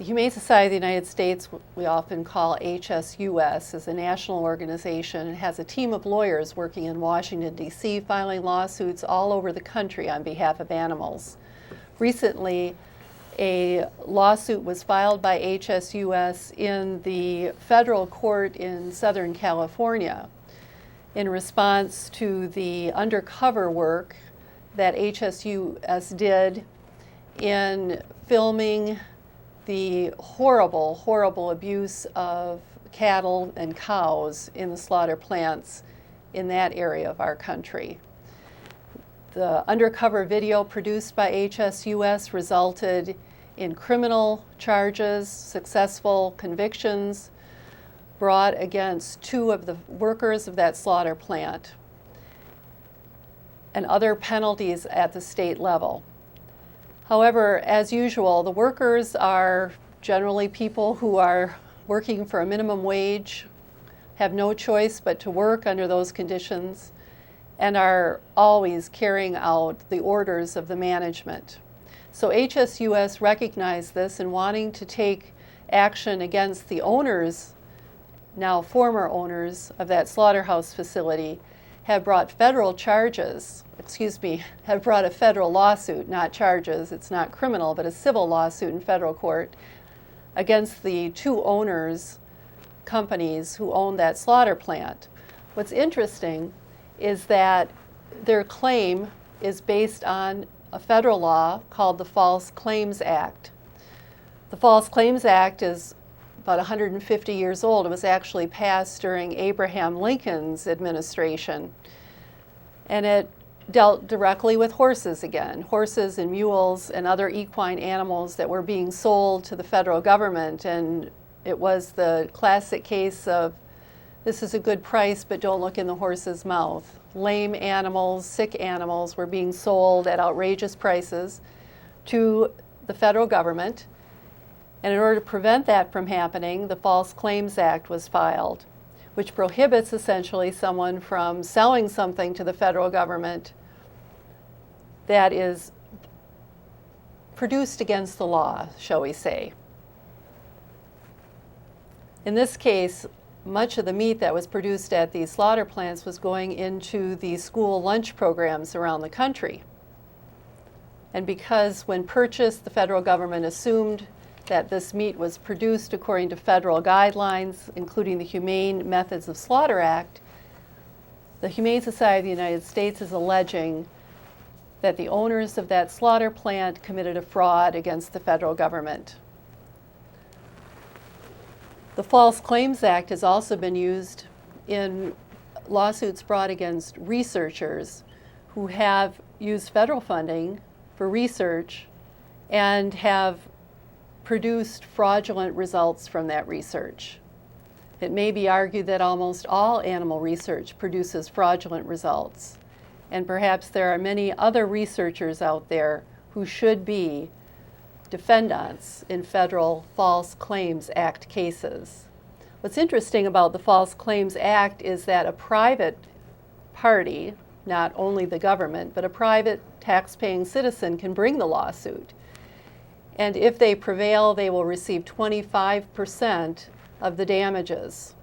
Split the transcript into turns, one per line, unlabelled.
The Humane Society of the United States, we often call HSUS, is a national organization and has a team of lawyers working in Washington, D.C., filing lawsuits all over the country on behalf of animals. Recently, a lawsuit was filed by HSUS in the federal court in Southern California in response to the undercover work that HSUS did in filming the horrible, horrible abuse of cattle and cows in the slaughter plants in that area of our country. The undercover video produced by HSUS resulted in criminal charges, successful convictions brought against 2 of the workers of that slaughter plant, and other penalties at the state level. However, as usual, the workers are generally people who are working for a minimum wage, have no choice but to work under those conditions, and are always carrying out the orders of the management. So HSUS recognized this and wanting to take action against the owners, now former owners of that slaughterhouse facility, have brought federal charges, have brought a federal lawsuit, not charges, it's not criminal, but a civil lawsuit in federal court against the 2 owners, companies who own that slaughter plant. What's interesting is that their claim is based on a federal law called the False Claims Act. The False Claims Act is about 150 years old. It was actually passed during Abraham Lincoln's administration. And it dealt directly with horses again, horses and mules and other equine animals that were being sold to the federal government. And it was the classic case of, this is a good price, but don't look in the horse's mouth. Lame animals, sick animals were being sold at outrageous prices to the federal government. And in order to prevent that from happening, the False Claims Act was filed, which prohibits essentially someone from selling something to the federal government that is produced against the law, shall we say. In this case, much of the meat that was produced at these slaughter plants was going into the school lunch programs around the country. And because when purchased, the federal government assumed that this meat was produced according to federal guidelines, including the Humane Methods of Slaughter Act, the Humane Society of the United States is alleging that the owners of that slaughter plant committed a fraud against the federal government. The False Claims Act has also been used in lawsuits brought against researchers who have used federal funding for research and have produced fraudulent results from that research. It may be argued that almost all animal research produces fraudulent results, and perhaps there are many other researchers out there who should be defendants in federal False Claims Act cases. What's interesting about the False Claims Act is that a private party, not only the government, but a private tax-paying citizen can bring the lawsuit. And if they prevail, they will receive 25% of the damages.